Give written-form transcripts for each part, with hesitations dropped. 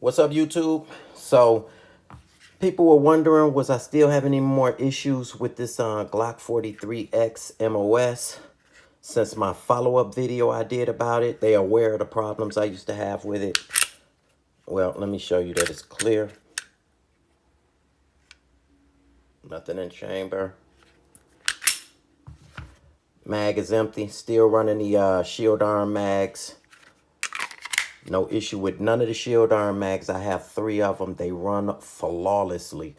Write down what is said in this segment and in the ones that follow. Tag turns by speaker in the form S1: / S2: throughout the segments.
S1: What's up, YouTube? So, people were wondering, was I still having any more issues with this Glock 43X MOS? Since my follow-up video I did about it, they are aware of the problems I used to have with it. Well, let me show you that it's clear. Nothing in chamber. Mag is empty. Still running the shield arm mags. No issue with none of the shield arm mags. I have 3 of them. They run flawlessly.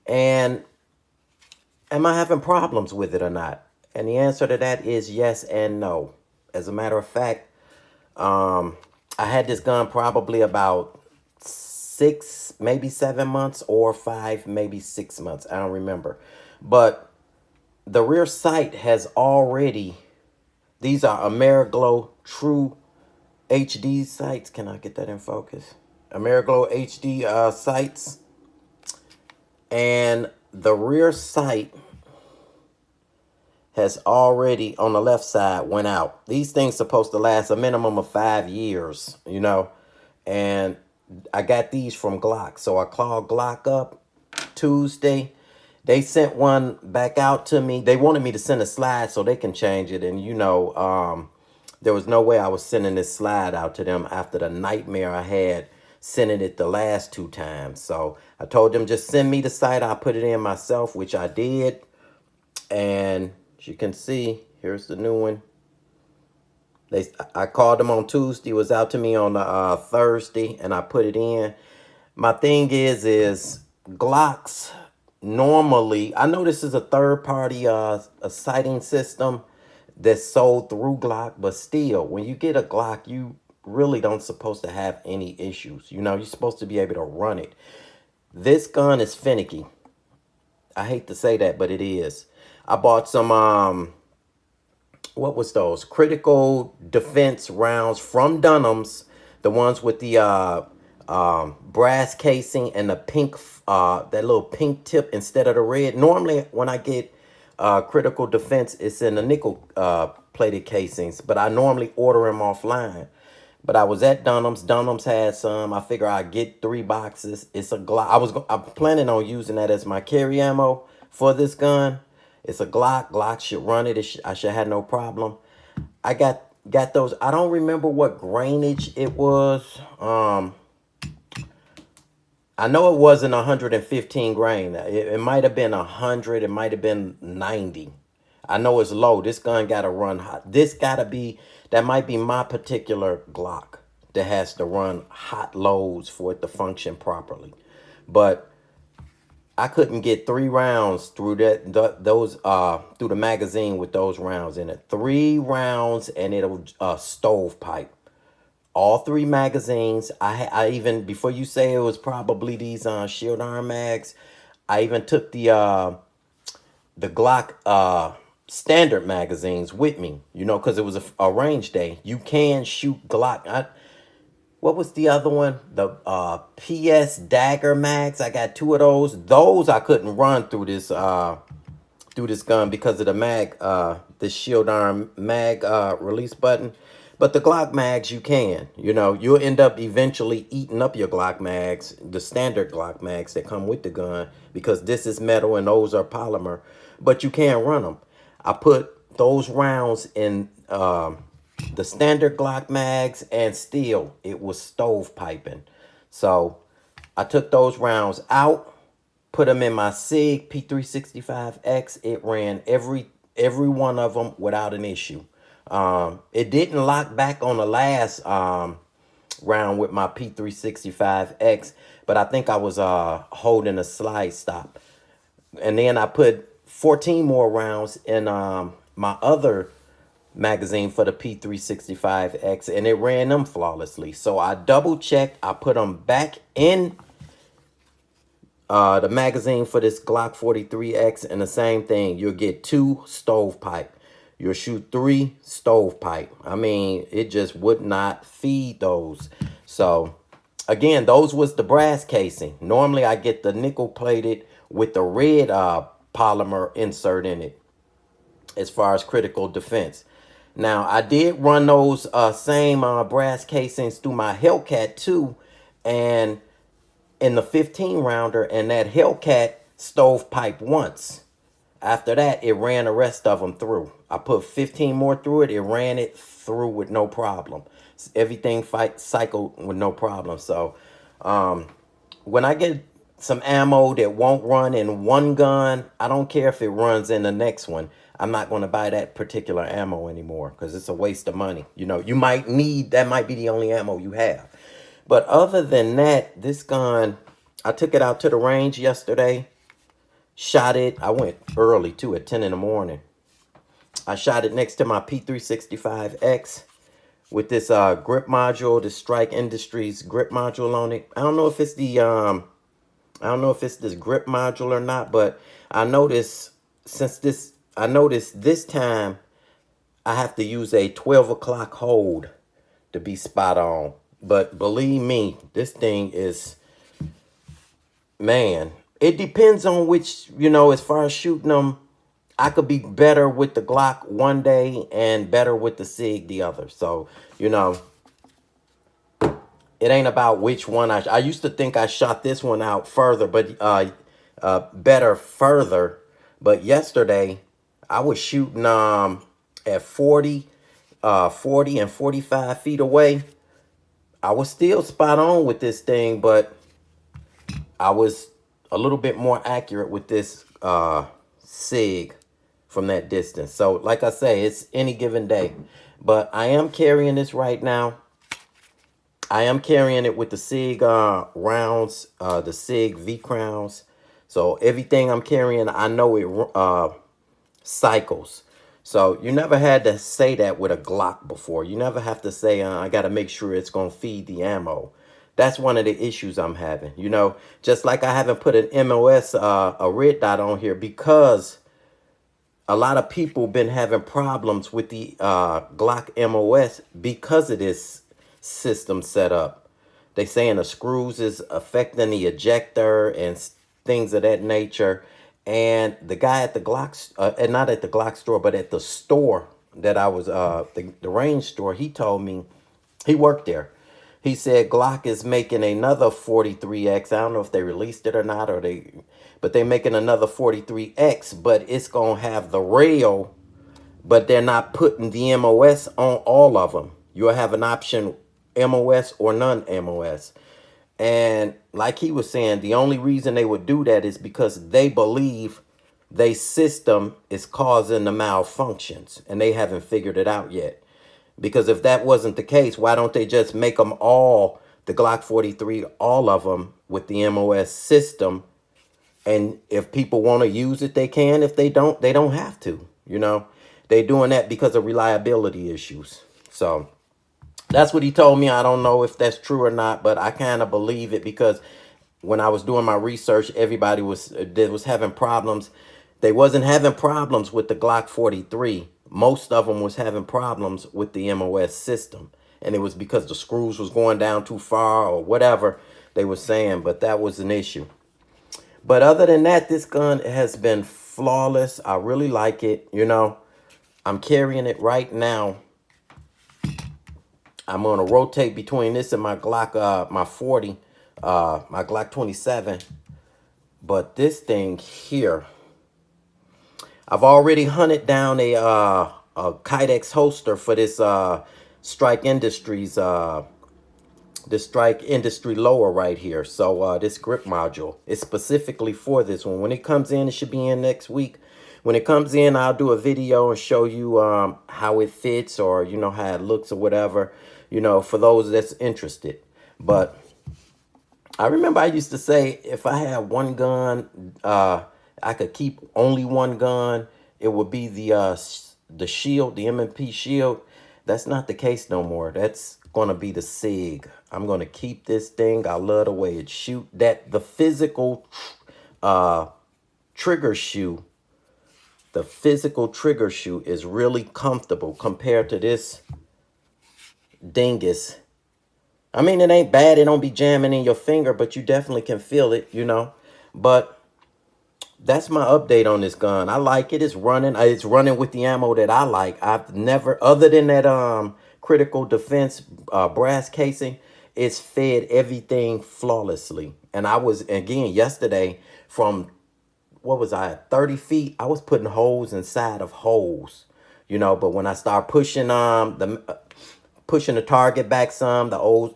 S1: And am I having problems with it or not? And the answer to that is yes and no. As a matter of fact, I had this gun probably about 6, maybe 7 months, or 5, maybe 6 months. I don't remember. But the rear sight has already, these are Ameriglow True HD sights. Can I get that in focus? Ameriglow HD sights. And the rear sight has already, on the left side, went out. These things supposed to last a minimum of 5 years, you know. And I got these from Glock. So I called Glock up Tuesday. They sent one back out to me. They wanted me to send a slide so they can change it. And, you know, there was no way I was sending this slide out to them after the nightmare I had sending it the last 2 times. So I told them, just send me the site. I'll put it in myself, which I did. And as you can see, here's the new one. I called them on Tuesday. It was out to me on Thursday, and I put it in. My thing is Glocks normally, I know this is a third-party a sighting system that's sold through Glock, but still, when you get a Glock, you really don't supposed to have any issues. You know, you're supposed to be able to run it. This gun is finicky. I hate to say that, but it is. I bought some what was those? Critical defense rounds from Dunham's, the ones with the brass casing and the pink, that little pink tip instead of the red. Normally, when I get critical defense, it's in the nickel plated casings, but I normally order them offline. But I was at Dunham's. Dunham's had some. I figure I'd get 3 boxes. It's a Glock. I'm planning on using that as my carry ammo for this gun. It's a Glock. Glock should run it. I should have no problem. I got those. I don't remember what grainage it was. I know it wasn't 115 grain. It might have been 100. It might have been 90. I know it's low. This gun got to run hot. That might be my particular Glock that has to run hot loads for it to function properly. But I couldn't get 3 rounds through through the magazine with those rounds in it. 3 rounds, and it'll stovepipe. All 3 magazines. I even, before you say it was probably these shield arm mags, I even took the Glock standard magazines with me, you know, because it was a range day. You can shoot Glock. What was the other one? The PS Dagger mags. I got 2 of those. Those I couldn't run through this gun because of the mag, the shield arm mag release button. But the Glock mags you can. You know, you'll end up eventually eating up your Glock mags, the standard Glock mags that come with the gun, because this is metal and those are polymer. But you can run them. I put those rounds in the standard Glock mags, and still it was stovepiping. So I took those rounds out, put them in my SIG P365X. It ran every one of them without an issue. It didn't lock back on the last round with my P365X, but I think I was holding a slide stop. And then I put 14 more rounds in my other magazine for the P365X, and it ran them flawlessly. So I double checked. I put them back in the magazine for this Glock 43X, and the same thing. You'll get 2 stovepipe. You'll shoot 3 stovepipe. I mean, it just would not feed those. So again, those was the brass casing. Normally I get the nickel plated with the red polymer insert in it as far as critical defense. Now, I did run those same brass casings through my Hellcat too, and in the 15 rounder, and that Hellcat stovepipe once. After that, it ran the rest of them through. I put 15 more through it. It ran it through with no problem. Everything cycled with no problem. So when I get some ammo that won't run in one gun, I don't care if it runs in the next one. I'm not going to buy that particular ammo anymore because it's a waste of money. You know, you might need, that might be the only ammo you have. But other than that, this gun, I took it out to the range yesterday. Shot it. I went early too, at 10 in the morning. I shot it next to my P365X with this grip module, the Strike Industries grip module on it. I don't know if it's the I don't know if it's this grip module or not, but I noticed this time I have to use a 12 o'clock hold to be spot on. But believe me, this thing is, man, it depends on which, you know, as far as shooting them, I could be better with the Glock one day and better with the SIG the other. So, you know, it ain't about which one. I used to think I shot this one out further, but better further. But yesterday, I was shooting at 40 and 45 feet away. I was still spot on with this thing, but I was a little bit more accurate with this SIG from that distance. So like I say, it's any given day. But I am carrying this right now. I am carrying it with the SIG rounds, the SIG V-crowns. So everything I'm carrying, I know it cycles. So you never had to say that with a Glock before. You never have to say, I got to make sure it's going to feed the ammo. That's one of the issues I'm having. You know, just like I haven't put an MOS, a red dot on here because a lot of people been having problems with the Glock MOS because of this system setup. They saying the screws is affecting the ejector and things of that nature. And the guy at the Glock, and not at the Glock store, but at the store that I was, the range store, he told me, he worked there. He said Glock is making another 43X. I don't know if they released it or not, but they're making another 43X, but it's going to have the rail, but they're not putting the MOS on all of them. You'll have an option MOS or non-MOS. And like he was saying, the only reason they would do that is because they believe their system is causing the malfunctions and they haven't figured it out yet. Because if that wasn't the case, why don't they just make them all, the Glock 43, all of them with the MOS system? And if people want to use it, they can. If they don't have to. You know, they're doing that because of reliability issues. So that's what he told me. I don't know if that's true or not, but I kind of believe it because when I was doing my research, everybody was having problems. They wasn't having problems with the Glock 43. Most of them was having problems with the MOS system. And it was because the screws was going down too far or whatever they were saying. But that was an issue. But other than that, this gun has been flawless. I really like it. You know, I'm carrying it right now. I'm going to rotate between this and my Glock, my 40, my Glock 27. But this thing here, I've already hunted down a Kydex holster for this Strike Industries, this Strike Industry lower right here. So this grip module is specifically for this one. When it comes in, it should be in next week. When it comes in, I'll do a video and show you how it fits or, you know, how it looks or whatever, you know, for those that's interested. But I remember I used to say if I had one gun, I could keep only one gun. It would be the shield, the M&P shield. That's not the case no more. That's going to be the SIG. I'm going to keep this thing. I love the way it shoot. The physical trigger shoe. The physical trigger shoe is really comfortable compared to this dingus. I mean, it ain't bad. It don't be jamming in your finger, but you definitely can feel it, you know. But that's my update on this gun. I like it. It's running. It's running with the ammo that I like. I've never, other than that critical defense brass casing, it's fed everything flawlessly. And I was, again, yesterday from, what was I at, 30 feet, I was putting holes inside of holes, but when I start pushing the target back some, the holes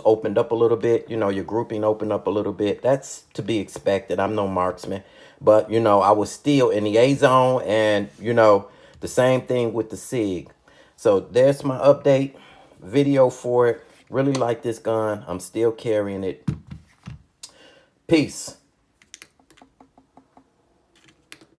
S1: opened up a little bit, your grouping opened up a little bit. That's to be expected. I'm no marksman. But, I was still in the A zone, and, the same thing with the SIG. So there's my update video for it. Really like this gun. I'm still carrying it. Peace.